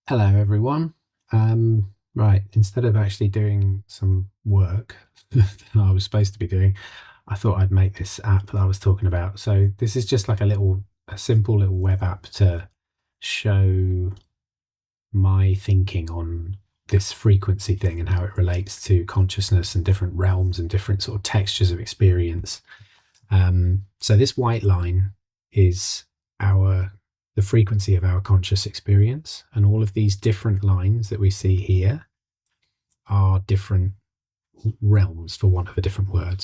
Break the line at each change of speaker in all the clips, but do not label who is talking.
Hello, everyone. Right, instead of actually doing some work that I was supposed to be doing, I thought I'd make this app that I was talking about. So this is just like a simple little web app to show my thinking on this frequency thing and how it relates to consciousness and different realms and different sort of textures of experience. So this white line is our the frequency of our conscious experience, and all of these different lines that we see here are different realms, for want of a different word,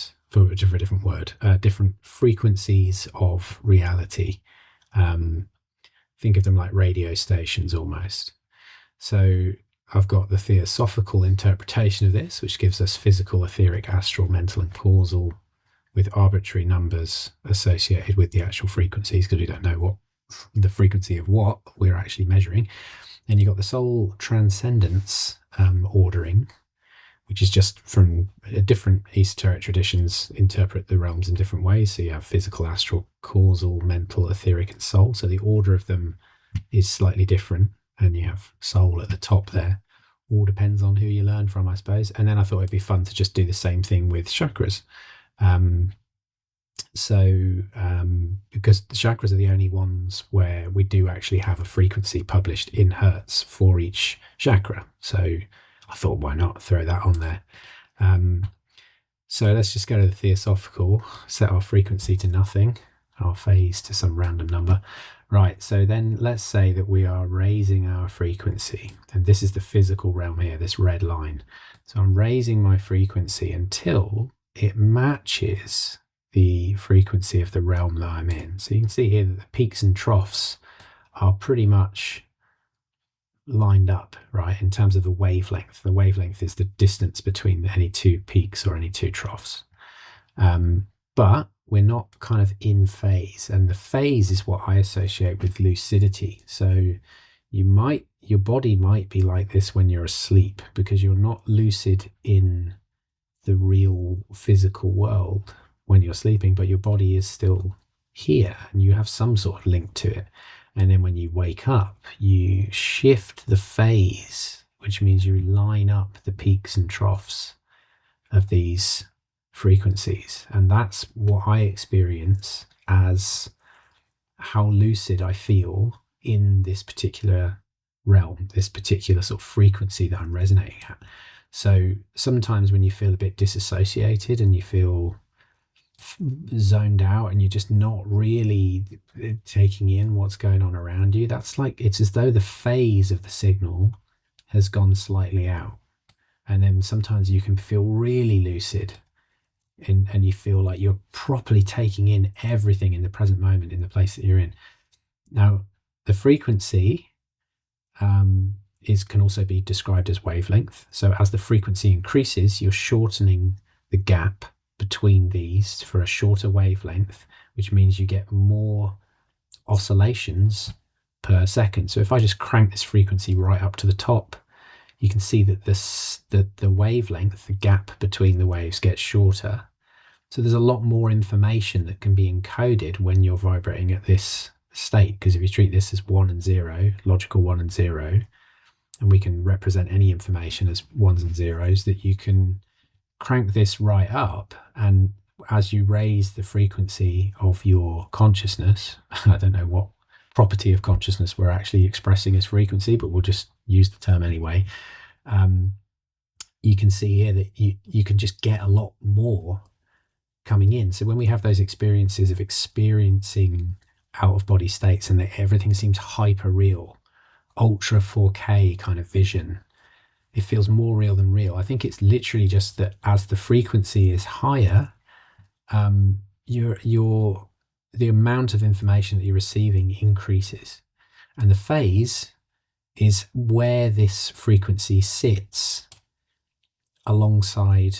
different frequencies of reality. Um, think of them like radio stations almost. So I've got the theosophical interpretation of this, which gives us physical, etheric, astral, mental, and causal, with arbitrary numbers associated with the actual frequencies, because we don't know what the frequency of what we're actually measuring. And you've got the soul transcendence ordering, which is just from different esoteric traditions interpret the realms in different ways. So you have physical, astral, causal, mental, etheric, and soul. So the order of them is slightly different. And you have soul at the top there. All depends on who you learn from, I suppose. And then I thought it'd be fun to just do the same thing with chakras. Because the chakras are the only ones where we do actually have a frequency published in hertz for each chakra. So I thought, why not throw that on there? So let's just go to the theosophical, set our frequency to nothing, our phase to some random number. Right, so then let's say that we are raising our frequency, and this is the physical realm here, this red line. So I'm raising my frequency until it matches the frequency of the realm that I'm in. So you can see here that the peaks and troughs are pretty much lined up, right, in terms of the wavelength. The wavelength is the distance between any two peaks or any two troughs. But we're not kind of in phase, and the phase is what I associate with lucidity. So your body might be like this when you're asleep, because you're not lucid in the real physical world when you're sleeping, but your body is still here and you have some sort of link to it. And then when you wake up, you shift the phase, which means you line up the peaks and troughs of these frequencies. And that's what I experience as how lucid I feel in this particular realm, this particular sort of frequency that I'm resonating at. So sometimes when you feel a bit disassociated and you feel zoned out and you're just not really taking in what's going on around you, that's like, it's as though the phase of the signal has gone slightly out. And then sometimes you can feel really lucid and you feel like you're properly taking in everything in the present moment in the place that you're in. Now, the frequency can also be described as wavelength. So as the frequency increases, you're shortening the gap between these for a shorter wavelength, which means you get more oscillations per second. So if I just crank this frequency right up to the top, you can see that the wavelength, the gap between the waves, gets shorter. So there's a lot more information that can be encoded when you're vibrating at this state, because if you treat this as 1 and 0, logical 1 and 0, and we can represent any information as ones and zeros, that you can crank this right up, and as you raise the frequency of your consciousness, I don't know what property of consciousness we're actually expressing as frequency, but we'll just use the term anyway. You can see here that you can just get a lot more coming in. So when we have those experiences of experiencing out of body states and that everything seems hyper real, ultra 4K kind of vision, it feels more real than real. I think it's literally just that as the frequency is higher, the amount of information that you're receiving increases. And the phase is where this frequency sits alongside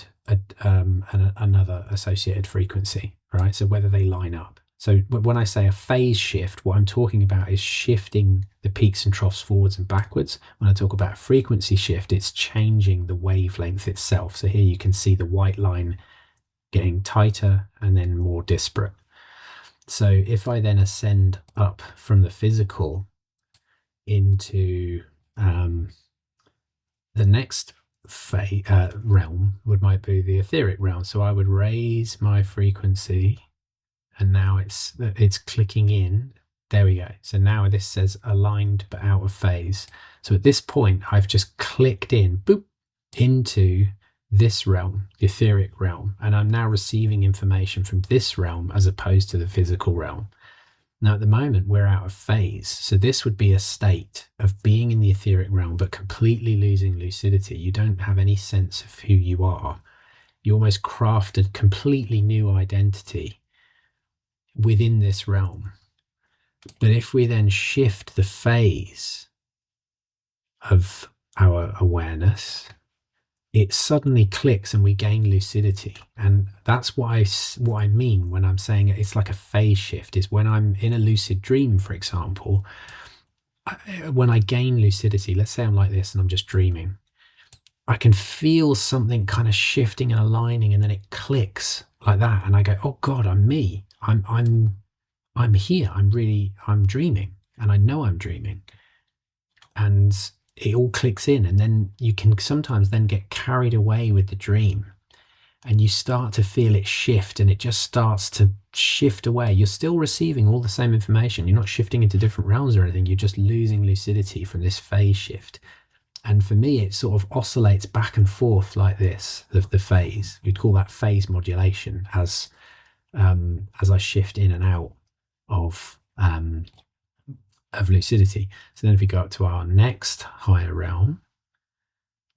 another associated frequency, right? So whether they line up. So when I say a phase shift, what I'm talking about is shifting the peaks and troughs forwards and backwards. When I talk about a frequency shift, it's changing the wavelength itself. So here you can see the white line getting tighter and then more disparate. So if I then ascend up from the physical into Um, the next realm might be the etheric realm. So I would raise my frequency, and now it's clicking in. There we go. So now this says aligned but out of phase. So at this point, I've just clicked in, boop, into this realm, the etheric realm, and I'm now receiving information from this realm as opposed to the physical realm. Now, at the moment, we're out of phase. So this would be a state of being in the etheric realm, but completely losing lucidity. You don't have any sense of who you are. You almost craft a completely new identity within this realm. But if we then shift the phase of our awareness, it suddenly clicks and we gain lucidity. And that's what I mean when I'm saying it's like a phase shift, is when I'm in a lucid dream, for example, when I gain lucidity, let's say I'm like this and I'm just dreaming, I can feel something kind of shifting and aligning, and then it clicks like that. And I go, oh God, I'm me. I'm here. I'm dreaming, and I know I'm dreaming. And it all clicks in, and then you can sometimes then get carried away with the dream, and you start to feel it shift, and it just starts to shift away. You're still receiving all the same information. You're not shifting into different realms or anything. You're just losing lucidity from this phase shift. And for me, it sort of oscillates back and forth like this, the phase. We'd call that phase modulation as I shift in and out of lucidity. So then if we go up to our next higher realm,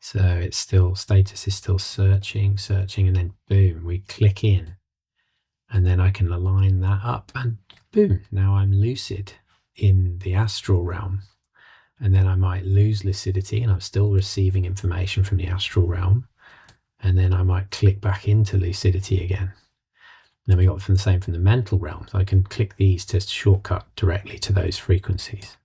so it's still, status is still searching, and then boom, we click in, and then I can align that up, and boom, now I'm lucid in the astral realm. And then I might lose lucidity, and I'm still receiving information from the astral realm, and then I might click back into lucidity again. Then we got the same from the mental realm. So I can click these to shortcut directly to those frequencies.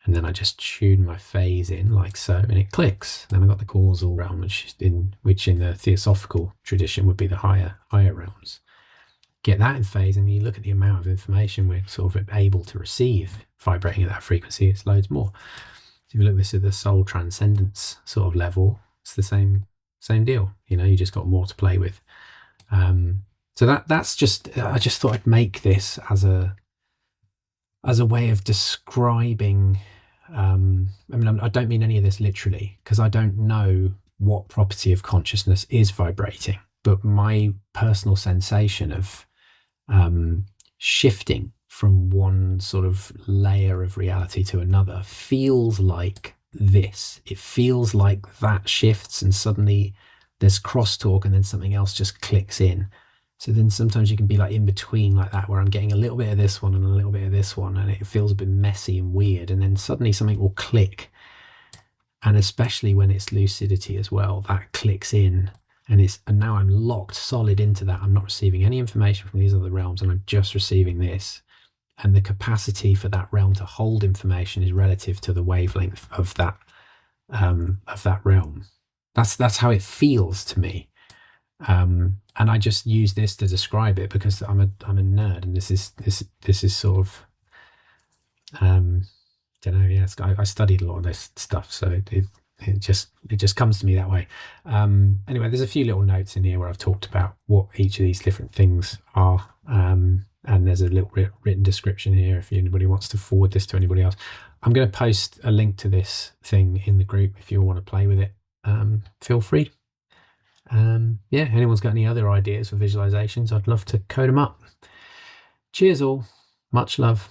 And then I just tune my phase in like so, and it clicks. Then I've got the causal realm, which in the theosophical tradition would be the higher realms. Get that in phase, and you look at the amount of information we're sort of able to receive vibrating at that frequency, it's loads more. So if you look at this at the soul transcendence sort of level, it's the same deal. You just got more to play with. So that's just, I just thought I'd make this as a way of describing. I don't mean any of this literally, because I don't know what property of consciousness is vibrating, but my personal sensation of shifting from one sort of layer of reality to another feels like this. It feels like that shifts, and suddenly there's crosstalk, and then something else just clicks in. So then sometimes you can be like in between like that, where I'm getting a little bit of this one and a little bit of this one, and it feels a bit messy and weird, and then suddenly something will click. And especially when it's lucidity as well, that clicks in, and now I'm locked solid into that. I'm not receiving any information from these other realms, and I'm just receiving this. And the capacity for that realm to hold information is relative to the wavelength of that realm. That's how it feels to me. And I just use this to describe it because I'm a nerd, and this is sort of don't know. Yes, I studied a lot of this stuff, so it just comes to me that way. Anyway, there's a few little notes in here where I've talked about what each of these different things are, and there's a little written description here if anybody wants to forward this to anybody else. I'm going to post a link to this thing in the group if you want to play with it. Feel free. Anyone's got any other ideas for visualizations, I'd love to code them up. Cheers all, much love.